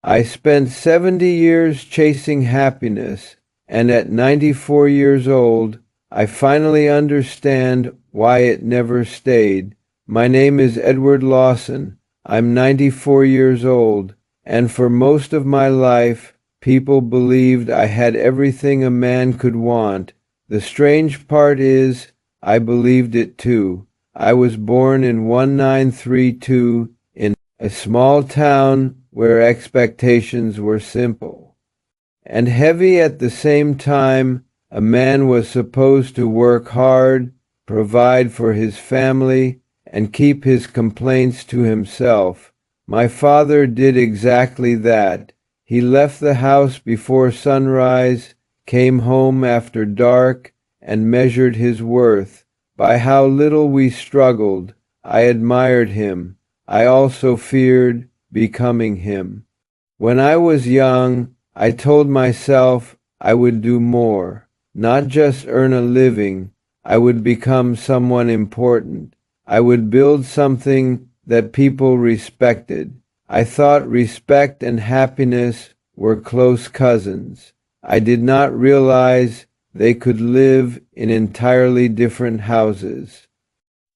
I spent 70 years chasing happiness, and at 94 years old, I finally understand why it never stayed. My name is Edward Lawson. I'm 94 years old, and for most of my life, people believed I had everything a man could want. The strange part is, I believed it too. I was born in 1932 in a small town where expectations were simple and heavy at the same time. A man was supposed to work hard, provide for his family, and keep his complaints to himself. My father did exactly that. He left the house before sunrise, came home after dark, and measured his worth by how little we struggled. I admired him. I also feared becoming him. When I was young, I told myself I would do more, not just earn a living. I would become someone important. I would build something that people respected. I thought respect and happiness were close cousins. I did not realize they could live in entirely different houses.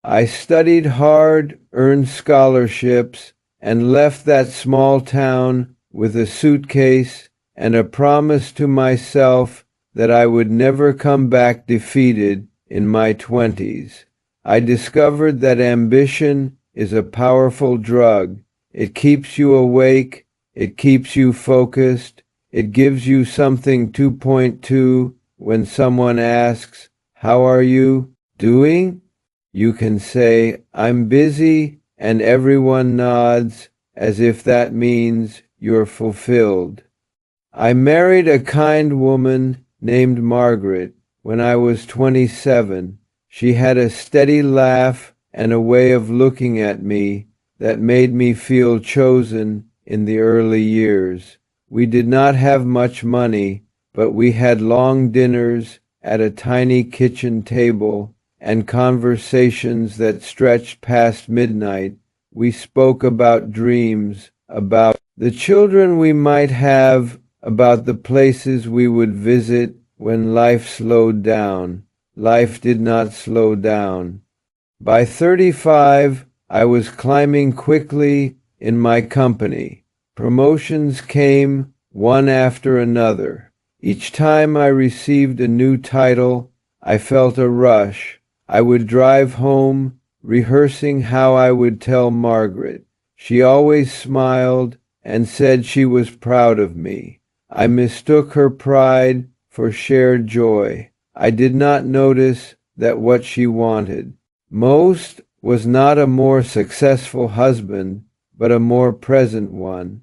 I studied hard, earned scholarships, and left that small town with a suitcase and a promise to myself that I would never come back defeated in my 20s. I discovered that ambition is a powerful drug. It keeps you awake, it keeps you focused, it gives you something to point to when someone asks, "How are you doing?" You can say, "I'm busy," and everyone nods as if that means you're fulfilled. I married a kind woman named Margaret when I was 27. She had a steady laugh and a way of looking at me that made me feel chosen in the early years. We did not have much money, but we had long dinners at a tiny kitchen table and conversations that stretched past midnight. We spoke about dreams, about the children we might have, about the places we would visit when life slowed down. Life did not slow down. By 35, I was climbing quickly in my company. Promotions came one after another. Each time I received a new title, I felt a rush. I would drive home, rehearsing how I would tell Margaret. She always smiled and said she was proud of me. I mistook her pride for shared joy. I did not notice that what she wanted most was not a more successful husband, but a more present one.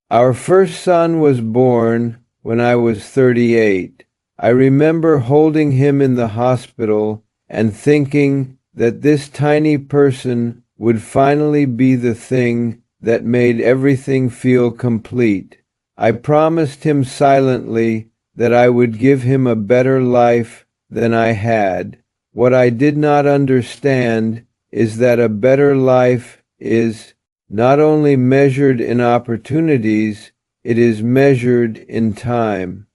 Our first son was born when I was 38. I remember holding him in the hospital and thinking that this tiny person would finally be the thing that made everything feel complete. I promised him silently that I would give him a better life than I had. What I did not understand is that a better life is not only measured in opportunities, it is measured in time.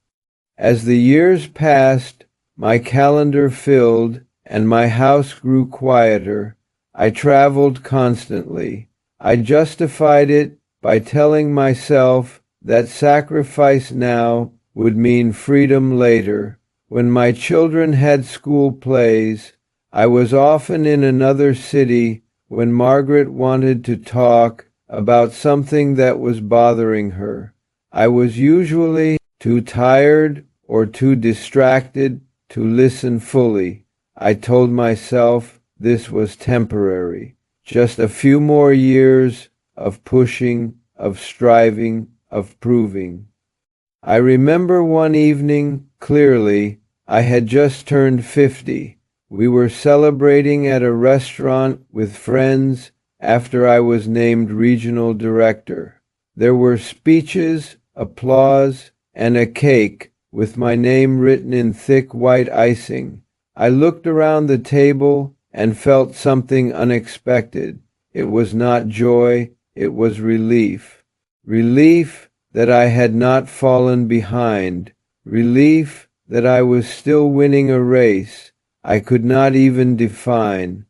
As the years passed, my calendar filled and my house grew quieter. I traveled constantly. I justified it by telling myself that sacrifice now would mean freedom later. When my children had school plays, I was often in another city when Margaret wanted to talk about something that was bothering her. I was usually too tired or too distracted to listen fully. I told myself this was temporary, just a few more years of pushing, of striving, of proving. I remember one evening clearly. I had just turned 50. We were celebrating at a restaurant with friends after I was named regional director. There were speeches, applause, and a cake with my name written in thick white icing. I looked around the table and felt something unexpected. It was not joy, it was relief. Relief that I had not fallen behind, relief that I was still winning a race I could not even define.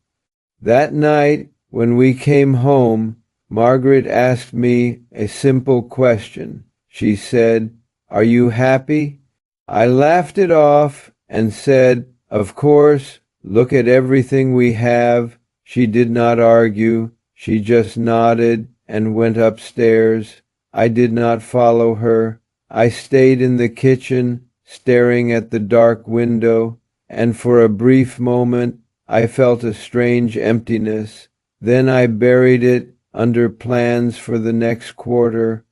That night, when we came home, Margaret asked me a simple question. She said, "Are you happy?" I laughed it off and said, "Of course, look at everything we have." She did not argue. She just nodded and went upstairs. I did not follow her. I stayed in the kitchen, staring at the dark window, and for a brief moment I felt a strange emptiness. Then I buried it under plans for the next quarter.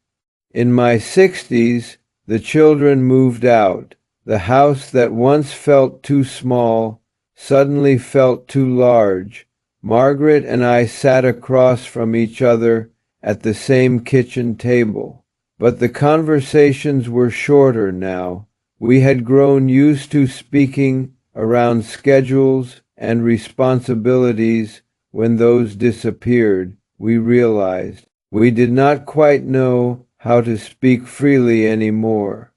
In my 60s, the children moved out. The house that once felt too small suddenly felt too large. Margaret and I sat across from each other at the same kitchen table. But the conversations were shorter now. We had grown used to speaking around schedules and responsibilities. When those disappeared, we realized we did not quite know how to speak freely anymore.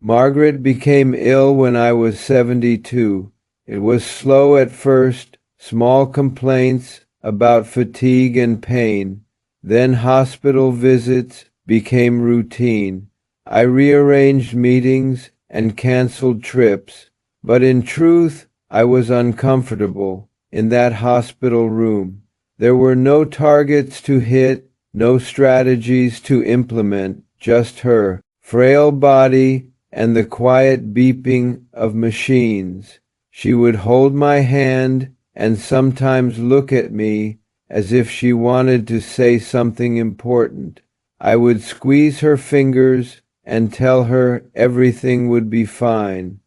Margaret became ill when I was 72. It was slow at first, small complaints about fatigue and pain. Then hospital visits became routine. I rearranged meetings and canceled trips, but in truth, I was uncomfortable in that hospital room. There were no targets to hit, no strategies to implement, just her frail body and the quiet beeping of machines. She would hold my hand and sometimes look at me as if she wanted to say something important. I would squeeze her fingers and tell her everything would be fine.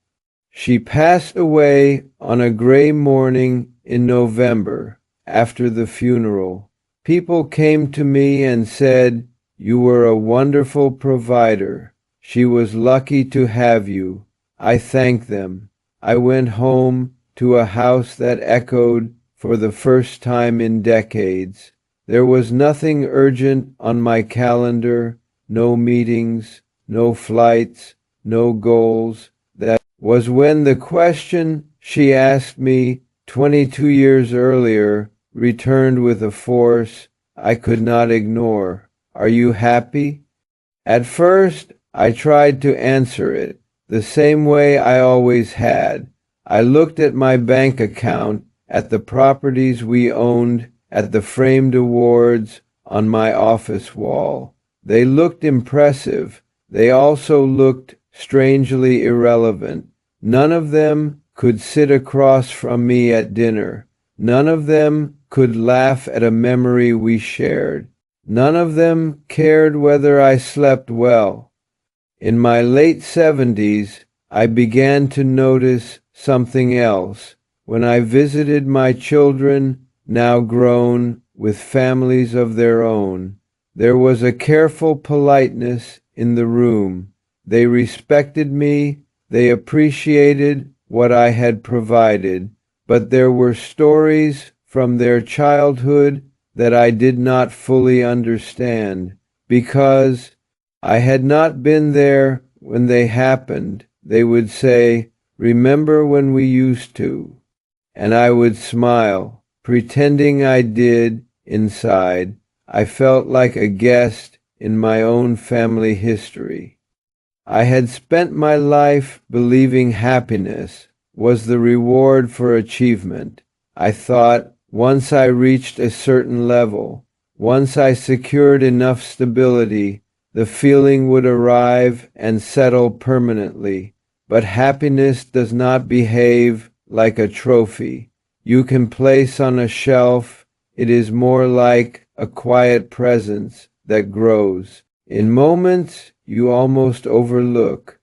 She passed away on a gray morning in November after the funeral. People came to me and said, "You were a wonderful provider. She was lucky to have you." I thanked them. I went home to a house that echoed for the first time in decades. There was nothing urgent on my calendar, no meetings, no flights, no goals. That was when the question she asked me 22 years earlier returned with a force I could not ignore. "Are you happy?" At first, I tried to answer it the same way I always had. I looked at my bank account, at the properties we owned, at the framed awards on my office wall. They looked impressive. They also looked strangely irrelevant. None of them could sit across from me at dinner. None of them could laugh at a memory we shared. None of them cared whether I slept well. In my late 70s, I began to notice something else. When I visited my children, now grown, with families of their own, there was a careful politeness in the room. They respected me, they appreciated what I had provided, but there were stories from their childhood that I did not fully understand, because I had not been there when they happened. They would say, "Remember when we used to?" And I would smile, pretending I did. Inside, I felt like a guest in my own family history. I had spent my life believing happiness was the reward for achievement. I thought once I reached a certain level, once I secured enough stability, the feeling would arrive and settle permanently. But happiness does not behave like a trophy you can place on a shelf. It is more like a quiet presence that grows in moments you almost overlook.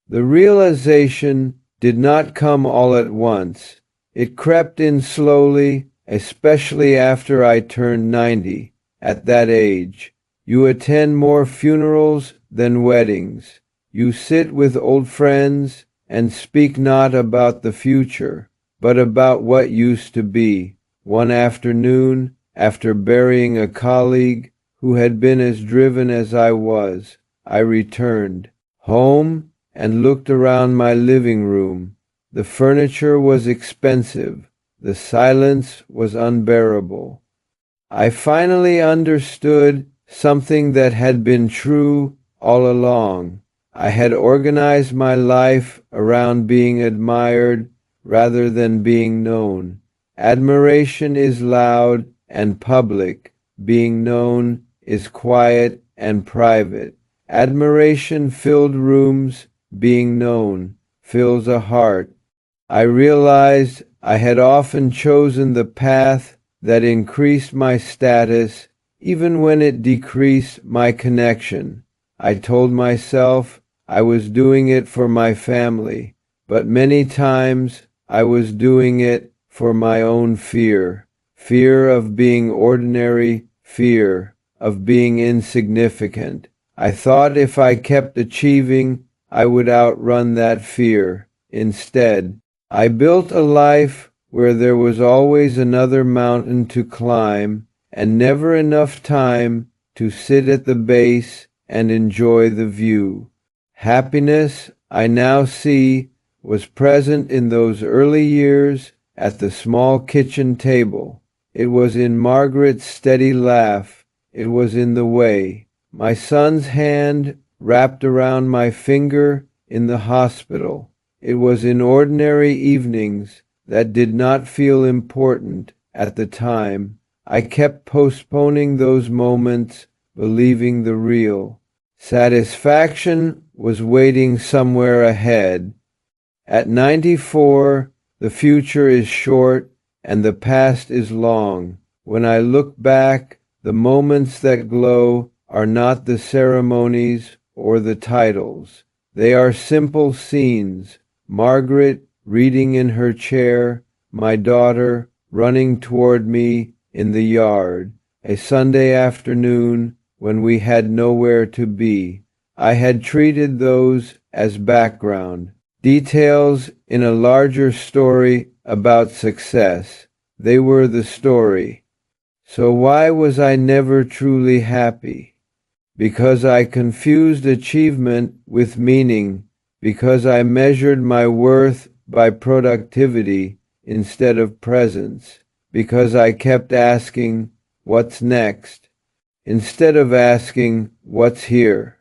The realization did not come all at once. It crept in slowly, especially after I turned 90. At that age, you attend more funerals than weddings. You sit with old friends and speak not about the future, but about what used to be. One afternoon, after burying a colleague who had been as driven as I was, I returned home and looked around my living room. The furniture was expensive. The silence was unbearable. I finally understood something that had been true all along. I had organized my life around being admired rather than being known. Admiration is loud and public. Being known is quiet and private. Admiration filled rooms. Being known fills a heart. I realized I had often chosen the path that increased my status, even when it decreased my connection. I told myself I was doing it for my family, but many times I was doing it for my own fear. Fear of being ordinary, fear of being insignificant. I thought if I kept achieving, I would outrun that fear. Instead, I built a life where there was always another mountain to climb and never enough time to sit at the base and enjoy the view. Happiness, I now see, was present in those early years at the small kitchen table. It was in Margaret's steady laugh. It was in the way my son's hand wrapped around my finger in the hospital. It was in ordinary evenings that did not feel important at the time. I kept postponing those moments, believing the real satisfaction was waiting somewhere ahead. At 94, the future is short and the past is long. When I look back, the moments that glow are not the ceremonies or the titles. They are simple scenes. Margaret reading in her chair, my daughter running toward me in the yard, a Sunday afternoon when we had nowhere to be. I had treated those as background, details in a larger story about success. They were the story. So why was I never truly happy? Because I confused achievement with meaning, because I measured my worth by productivity instead of presence, because I kept asking, what's next, instead of asking, what's here.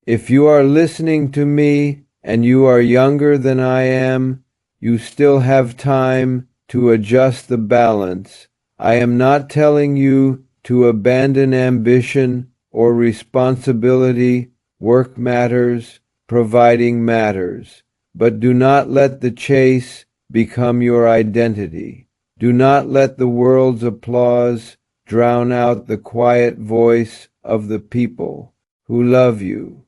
If you are listening to me and you are younger than I am, you still have time to adjust the balance. I am not telling you to abandon ambition or responsibility. Work matters, providing matters. But do not let the chase become your identity. Do not let the world's applause drown out the quiet voice of the people who love you.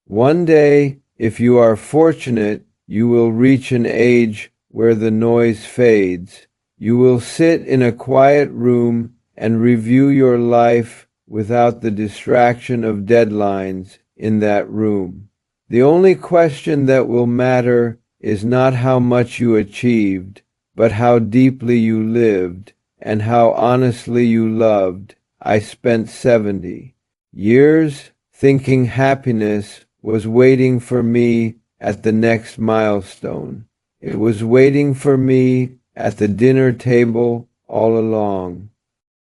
One day, if you are fortunate, you will reach an age where the noise fades. You will sit in a quiet room and review your life without the distraction of deadlines in that room. The only question that will matter is not how much you achieved, but how deeply you lived and how honestly you loved. I spent 70 years thinking happiness was waiting for me at the next milestone. It was waiting for me at the dinner table all along.